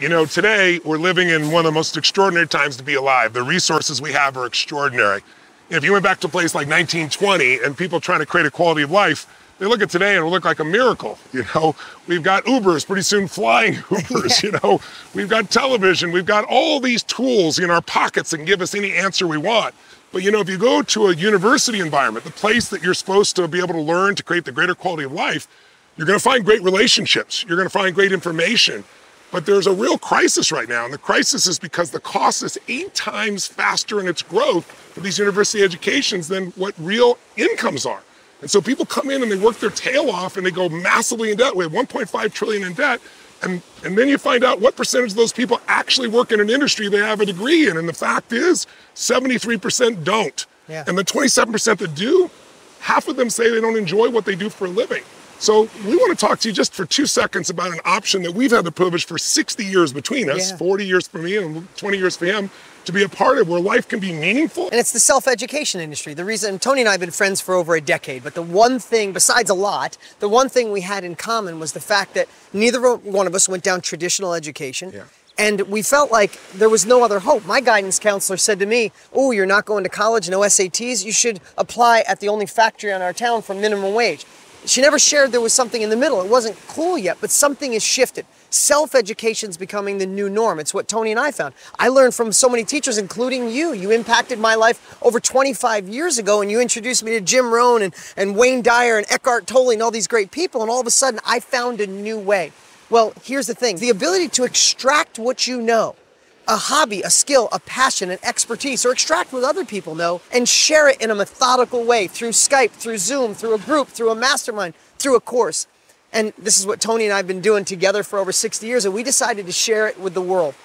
You know, today we're living in one of the most extraordinary times to be alive. The resources we have are extraordinary. If you went back to a place like 1920 and people trying to create a quality of life, they look at today and it'll look like a miracle. You know, we've got Ubers, pretty soon flying Ubers, you know, we've got television, we've got all these tools in our pockets that can give us any answer we want. But you know, if you go to a university environment, the place that you're supposed to be able to learn to create the greater quality of life, you're gonna find great relationships, you're gonna find great information. But there's a real crisis right now, and the crisis is because the cost is 8 times faster in its growth for these university educations than what real incomes are. And so people come in and they work their tail off and they go massively in debt. We have 1.5 trillion in debt. And then you find out what percentage of those people actually work in an industry they have a degree in. And the fact is 73% don't. Yeah. And the 27% that do, half of them say they don't enjoy what they do for a living. So we want to talk to you just for 2 seconds about an option that we've had the privilege for 60 years between us, 40 years for me and 20 years for him, to be a part of, where life can be meaningful. And it's the self-education industry. The reason, Tony and I have been friends for over a decade, but the one thing, besides a lot, the one thing we had in common was the fact that neither one of us went down traditional education. Yeah. And we felt like there was no other hope. My guidance counselor said to me, oh, you're not going to college, no SATs, you should apply at the only factory in our town for minimum wage. She never shared there was something in the middle. It wasn't cool yet, but something has shifted. Self-education's becoming the new norm. It's what Tony and I found. I learned from so many teachers, including you. You impacted my life over 25 years ago, and you introduced me to Jim Rohn and Wayne Dyer and Eckhart Tolle and all these great people, and all of a sudden I found a new way. Well, here's the thing. The ability to extract what you know, a hobby, a skill, a passion, an expertise, or extract what other people know and share it in a methodical way through Skype, through Zoom, through a group, through a mastermind, through a course. And this is what Tony and I have been doing together for over 60 years, and we decided to share it with the world.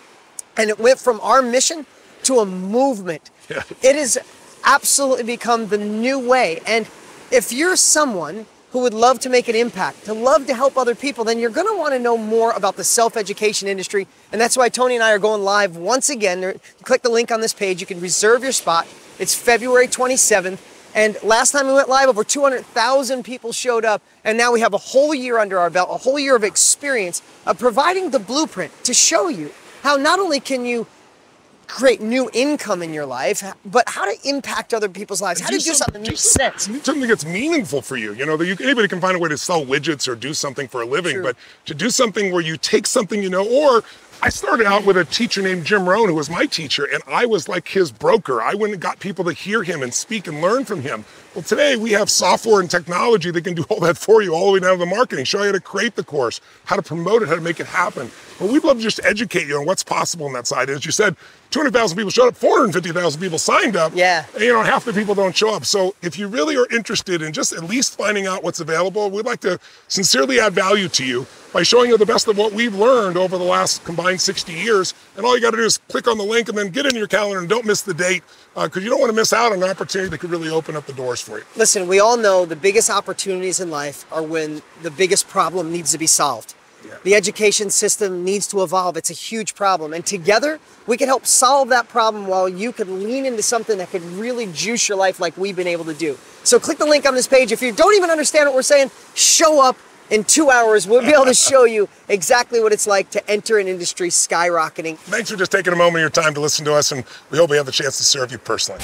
And it went from our mission to a movement. Yeah. It has absolutely become the new way. And if you're someone who would love to make an impact, to love to help other people, then you're going to want to know more about the self-education industry. And that's why Tony and I are going live once again. Click the link on this page. You can reserve your spot. It's February 27th. And last time we went live, over 200,000 people showed up. And now we have a whole year under our belt, a whole year of experience of providing the blueprint to show you how not only can you create new income in your life, but how to impact other people's lives, how to do something that makes sense. Something that's meaningful for you. You know, anybody can find a way to sell widgets or do something for a living, True. But to do something where you take something you know, or I started out with a teacher named Jim Rohn, who was my teacher, and I was like his broker. I went and got people to hear him and speak and learn from him. Well, today we have software and technology that can do all that for you, all the way down to the marketing, show you how to create the course, how to promote it, how to make it happen. But we'd love to just educate you on what's possible on that side. As you said, 200,000 people showed up, 450,000 people signed up. Yeah. And, you know, half the people don't show up. So if you really are interested in just at least finding out what's available, we'd like to sincerely add value to you by showing you the best of what we've learned over the last combined 60 years. And all you got to do is click on the link and then get in your calendar and don't miss the date, because you don't want to miss out on an opportunity that could really open up the doors for you. Listen, we all know the biggest opportunities in life are when the biggest problem needs to be solved. Yeah. The education system needs to evolve. It's a huge problem. And together, we can help solve that problem while you can lean into something that could really juice your life like we've been able to do. So click the link on this page. If you don't even understand what we're saying, show up. In 2 hours, we'll be able to show you exactly what it's like to enter an industry skyrocketing. Thanks for just taking a moment of your time to listen to us, and we hope we have the chance to serve you personally.